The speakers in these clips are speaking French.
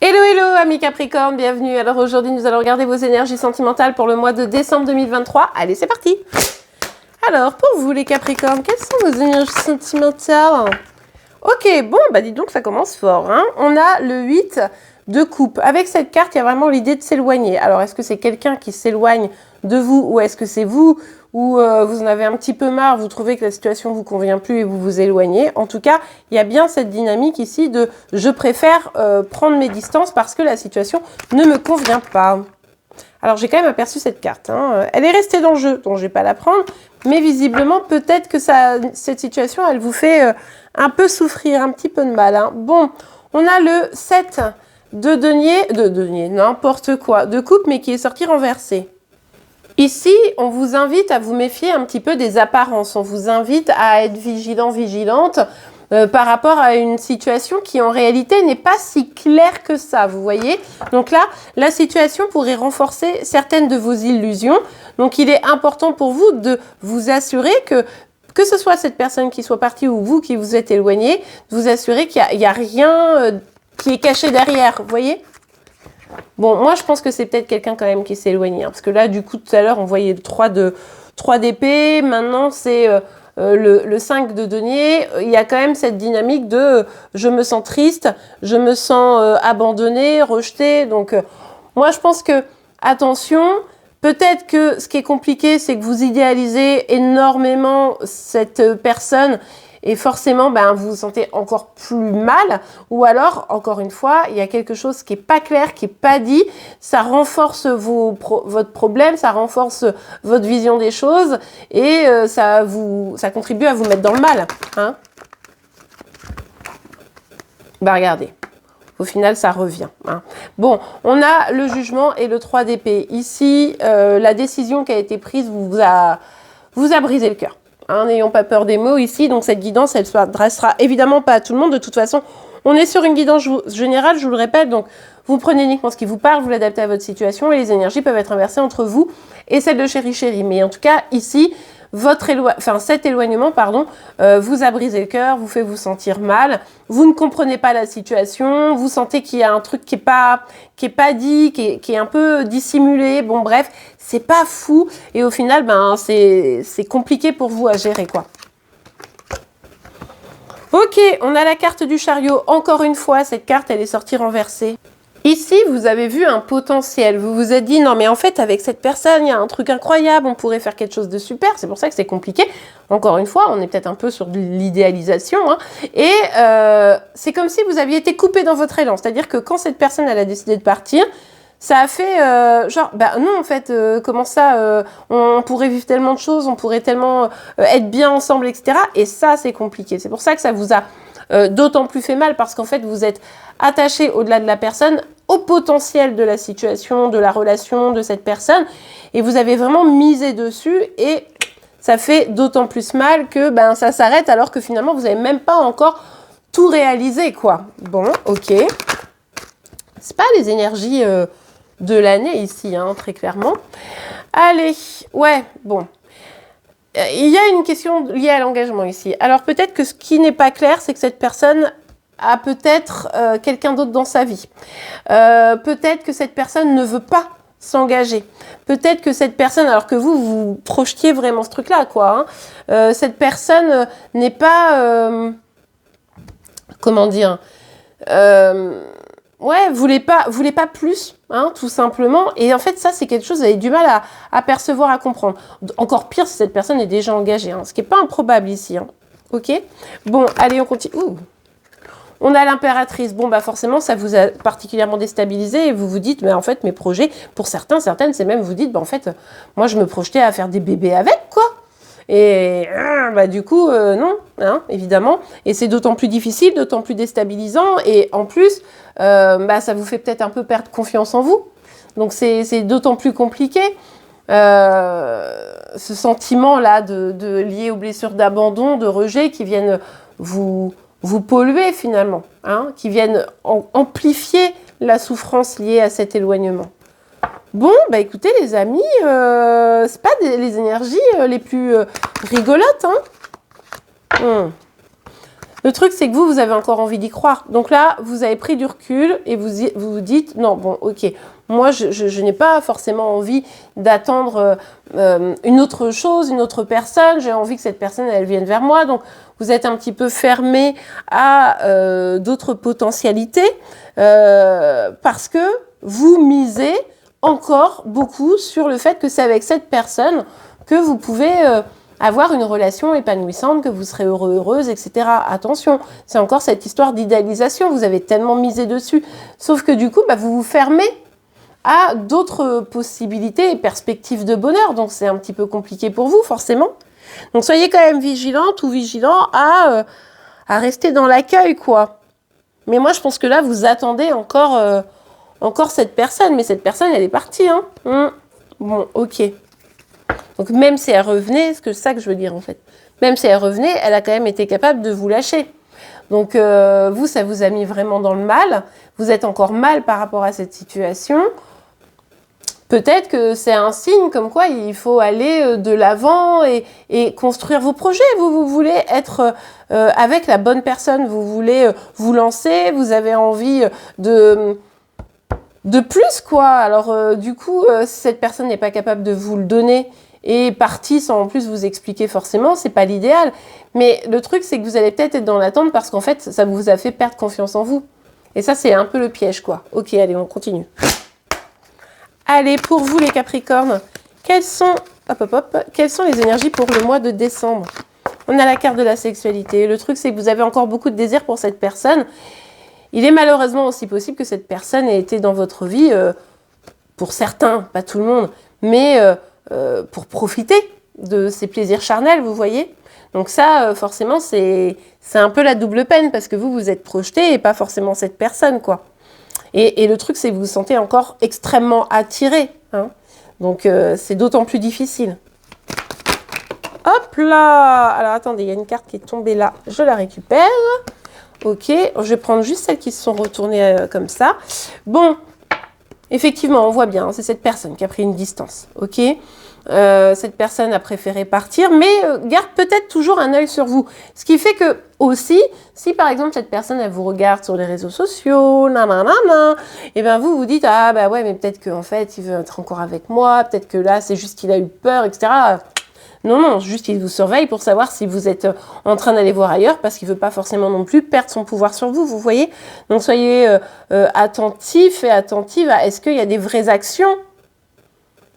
Hello, hello, amis Capricorne, bienvenue. Alors aujourd'hui, nous allons regarder vos énergies sentimentales pour le mois de décembre 2023. Allez, c'est parti. Alors, pour vous les Capricornes, quelles sont vos énergies sentimentales? Ok, bon, bah dites donc, ça commence fort. Hein. On a le 8 de coupe. Avec cette carte, il y a vraiment l'idée de s'éloigner. Alors, est-ce que c'est quelqu'un qui s'éloigne de vous ou est-ce que c'est vous ou vous en avez un petit peu marre, vous trouvez que la situation ne vous convient plus et vous vous éloignez. En tout cas, il y a bien cette dynamique ici de « je préfère prendre mes distances parce que la situation ne me convient pas ». Alors, j'ai quand même aperçu cette carte. Hein. Elle est restée dans le jeu, donc je ne vais pas la prendre. Mais visiblement, peut-être que cette situation, elle vous fait un peu souffrir, un petit peu de mal. Hein. Bon, on a le 7 de denier, n'importe quoi, de coupe, mais qui est sorti renversé. Ici, on vous invite à vous méfier un petit peu des apparences. On vous invite à être vigilant, vigilante par rapport à une situation qui en réalité n'est pas si claire que ça, vous voyez. Donc là, la situation pourrait renforcer certaines de vos illusions. Donc il est important pour vous de vous assurer que ce soit cette personne qui soit partie ou vous qui vous êtes éloigné, de vous assurer qu'il n'y a rien qui est caché derrière, vous voyez. Bon, moi, je pense que c'est peut-être quelqu'un quand même qui s'est éloigné. Hein, parce que là, du coup, tout à l'heure, on voyait le 3 d'épée. Maintenant, c'est le 5 de denier. Il y a quand même cette dynamique de je me sens triste, je me sens abandonnée, rejetée. Donc, moi, je pense que, attention, peut-être que ce qui est compliqué, c'est que vous idéalisez énormément cette personne. Et forcément, vous vous sentez encore plus mal. Ou alors, encore une fois, il y a quelque chose qui n'est pas clair, qui n'est pas dit. Ça renforce votre problème, ça renforce votre vision des choses. Et ça contribue à vous mettre dans le mal. Hein. Regardez. Au final, ça revient. Hein. Bon, on a le jugement et le 3 d'épée. Ici, la décision qui a été prise vous a brisé le cœur. Hein, n'ayons pas peur des mots ici, donc cette guidance, elle ne s'adressera évidemment pas à tout le monde. De toute façon, on est sur une guidance générale, je vous le répète, donc vous prenez uniquement ce qui vous parle, vous l'adaptez à votre situation et les énergies peuvent être inversées entre vous et celle de chéri. Mais en tout cas, ici, cet éloignement, vous a brisé le cœur, vous fait vous sentir mal, vous ne comprenez pas la situation, vous sentez qu'il y a un truc qui est pas dit, qui est un peu dissimulé, bon bref, c'est pas fou et au final, c'est compliqué pour vous à gérer, quoi. Ok, on a la carte du chariot, encore une fois, cette carte, elle est sortie renversée. Ici, vous avez vu un potentiel. Vous vous êtes dit, non, mais en fait, avec cette personne, il y a un truc incroyable, on pourrait faire quelque chose de super. C'est pour ça que c'est compliqué. Encore une fois, on est peut-être un peu sur de l'idéalisation. Hein. Et c'est comme si vous aviez été coupé dans votre élan. C'est-à-dire que quand cette personne, elle a décidé de partir, ça a fait non, en fait, comment ça, on pourrait vivre tellement de choses, on pourrait tellement être bien ensemble, etc. Et ça, c'est compliqué. C'est pour ça que ça vous a d'autant plus fait mal parce qu'en fait, vous êtes attaché au-delà de la personne au potentiel de la situation, de la relation de cette personne et vous avez vraiment misé dessus et ça fait d'autant plus mal que ça s'arrête alors que finalement, vous n'avez même pas encore tout réalisé, quoi. Bon, ok. C'est pas les énergies de l'année ici, hein, très clairement. Allez, ouais, bon. Il y a une question liée à l'engagement ici. Alors peut-être que ce qui n'est pas clair, c'est que cette personne a peut-être quelqu'un d'autre dans sa vie. Peut-être que cette personne ne veut pas s'engager. Peut-être que cette personne, alors que vous projetiez vraiment ce truc-là, quoi. Hein, cette personne n'est pas... comment dire voulait pas plus, hein, tout simplement. Et en fait, ça, c'est quelque chose, vous avez du mal à percevoir, à comprendre. Encore pire si cette personne est déjà engagée, hein, ce qui n'est pas improbable ici. Hein. Ok. Bon, allez, on continue. Ouh. On a l'impératrice. Bon, forcément, ça vous a particulièrement déstabilisé et vous vous dites, mais en fait, mes projets, pour certaines, c'est même, vous dites, en fait, moi, je me projetais à faire des bébés avec, quoi. Et du coup, non, hein, évidemment. Et c'est d'autant plus difficile, d'autant plus déstabilisant. Et en plus, ça vous fait peut-être un peu perdre confiance en vous. Donc, c'est d'autant plus compliqué. Ce sentiment-là lié aux blessures d'abandon, de rejet qui viennent vous polluer finalement, hein, qui viennent amplifier la souffrance liée à cet éloignement. Bon, écoutez les amis, c'est pas les énergies les plus rigolotes. Hein. Le truc, c'est que vous avez encore envie d'y croire. Donc là, vous avez pris du recul et vous vous dites, non, bon, ok, moi, je n'ai pas forcément envie d'attendre une autre chose, une autre personne. J'ai envie que cette personne, elle vienne vers moi. Donc, vous êtes un petit peu fermé à d'autres potentialités parce que vous misez encore beaucoup sur le fait que c'est avec cette personne que vous pouvez avoir une relation épanouissante, que vous serez heureux, heureuse, etc. Attention, c'est encore cette histoire d'idéalisation, vous avez tellement misé dessus. Sauf que du coup, vous vous fermez à d'autres possibilités et perspectives de bonheur. Donc c'est un petit peu compliqué pour vous, forcément. Donc soyez quand même vigilante ou vigilant à rester dans l'accueil, quoi. Mais moi, je pense que là, vous attendez encore cette personne. Mais cette personne, elle est partie, hein. Bon, ok. Donc même si elle revenait, c'est ça que je veux dire en fait. Même si elle revenait, elle a quand même été capable de vous lâcher. Donc vous, ça vous a mis vraiment dans le mal. Vous êtes encore mal par rapport à cette situation. Peut-être que c'est un signe comme quoi il faut aller de l'avant et construire vos projets. Vous voulez être avec la bonne personne. Vous voulez vous lancer. Vous avez envie de plus, quoi. Alors du coup, si cette personne n'est pas capable de vous le donner et partie sans en plus vous expliquer forcément, c'est pas l'idéal. Mais le truc, c'est que vous allez peut-être être dans l'attente parce qu'en fait, ça vous a fait perdre confiance en vous. Et ça, c'est un peu le piège, quoi. Ok, allez, on continue. Allez, pour vous, les Capricornes, quelles sont les énergies pour le mois de décembre? On a la carte de la sexualité. Le truc, c'est que vous avez encore beaucoup de désir pour cette personne. Il est malheureusement aussi possible que cette personne ait été dans votre vie, pour certains, pas tout le monde, mais pour profiter de ses plaisirs charnels, vous voyez. Donc ça, forcément, c'est un peu la double peine, parce que vous êtes projeté et pas forcément cette personne, quoi. Et le truc, c'est que vous vous sentez encore extrêmement attiré, hein. Donc c'est d'autant plus difficile. Hop là! Alors attendez, il y a une carte qui est tombée là, je la récupère. Ok, je vais prendre juste celles qui se sont retournées comme ça. Bon, effectivement, on voit bien, c'est cette personne qui a pris une distance, ok. Cette personne a préféré partir, mais garde peut-être toujours un œil sur vous. Ce qui fait que, aussi, si par exemple cette personne, elle vous regarde sur les réseaux sociaux, et bien vous vous dites, ah bah ouais, mais peut-être qu'en fait, il veut être encore avec moi, peut-être que là, c'est juste qu'il a eu peur, etc. Non, juste il vous surveille pour savoir si vous êtes en train d'aller voir ailleurs, parce qu'il ne veut pas forcément non plus perdre son pouvoir sur vous, vous voyez. Donc soyez attentifs et attentives à est-ce qu'il y a des vraies actions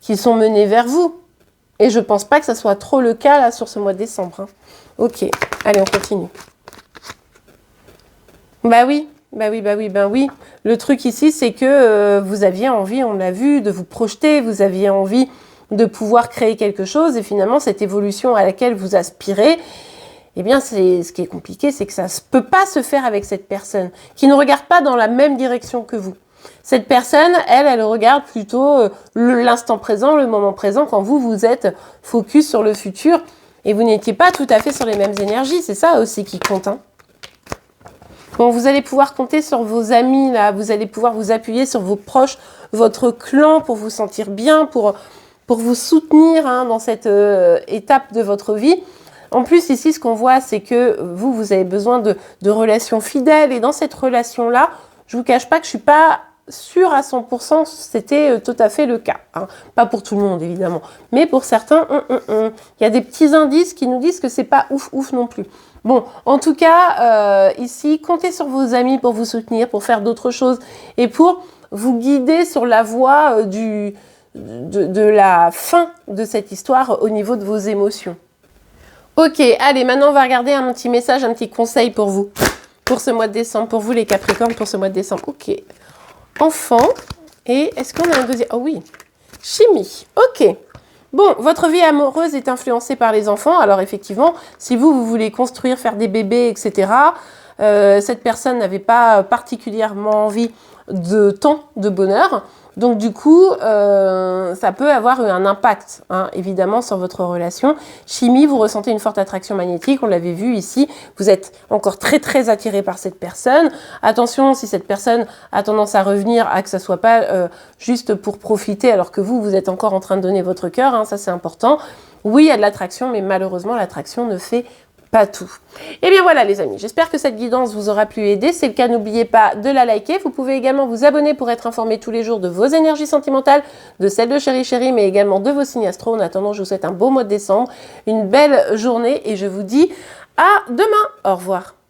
qui sont menées vers vous. Et je ne pense pas que ça soit trop le cas là sur ce mois de décembre, hein. Ok, allez, on continue. Ben oui. Le truc ici, c'est que vous aviez envie, on l'a vu, de vous projeter, vous aviez envie de pouvoir créer quelque chose, et finalement, cette évolution à laquelle vous aspirez, eh bien, ce qui est compliqué, c'est que ça ne peut pas se faire avec cette personne, qui ne regarde pas dans la même direction que vous. Cette personne, elle regarde plutôt l'instant présent, le moment présent, quand vous êtes focus sur le futur, et vous n'étiez pas tout à fait sur les mêmes énergies, c'est ça aussi qui compte, hein. Bon, vous allez pouvoir compter sur vos amis, là, vous allez pouvoir vous appuyer sur vos proches, votre clan, pour vous sentir bien, pour vous soutenir, hein, dans cette étape de votre vie. En plus, ici, ce qu'on voit, c'est que vous avez besoin de relations fidèles. Et dans cette relation-là, je ne vous cache pas que je ne suis pas sûre à 100% c'était tout à fait le cas, hein. Pas pour tout le monde, évidemment. Mais pour certains, il y a des petits indices qui nous disent que ce n'est pas ouf non plus. Bon, en tout cas, ici, comptez sur vos amis pour vous soutenir, pour faire d'autres choses et pour vous guider sur la voie de la fin de cette histoire au niveau de vos émotions. Ok, allez, maintenant on va regarder un petit message, un petit conseil pour vous, pour ce mois de décembre, pour vous les Capricornes, pour ce mois de décembre. Ok, enfant, et est-ce qu'on a un deuxième? Oh oui, chimie, ok. Bon, votre vie amoureuse est influencée par les enfants, alors effectivement, si vous voulez construire, faire des bébés, etc., cette personne n'avait pas particulièrement envie de temps de bonheur. Donc du coup, ça peut avoir un impact, hein, évidemment, sur votre relation. Chimie, vous ressentez une forte attraction magnétique, on l'avait vu ici. Vous êtes encore très attiré par cette personne. Attention, si cette personne a tendance à revenir, à que ça soit pas juste pour profiter, alors que vous êtes encore en train de donner votre cœur, hein, ça c'est important. Oui, il y a de l'attraction, mais malheureusement, l'attraction ne fait pas tout. Et bien voilà les amis, j'espère que cette guidance vous aura pu aider. Si c'est le cas, n'oubliez pas de la liker. Vous pouvez également vous abonner pour être informé tous les jours de vos énergies sentimentales, de celles de Chéri Chéri, mais également de vos signes astro. En attendant, je vous souhaite un beau mois de décembre, une belle journée et je vous dis à demain. Au revoir.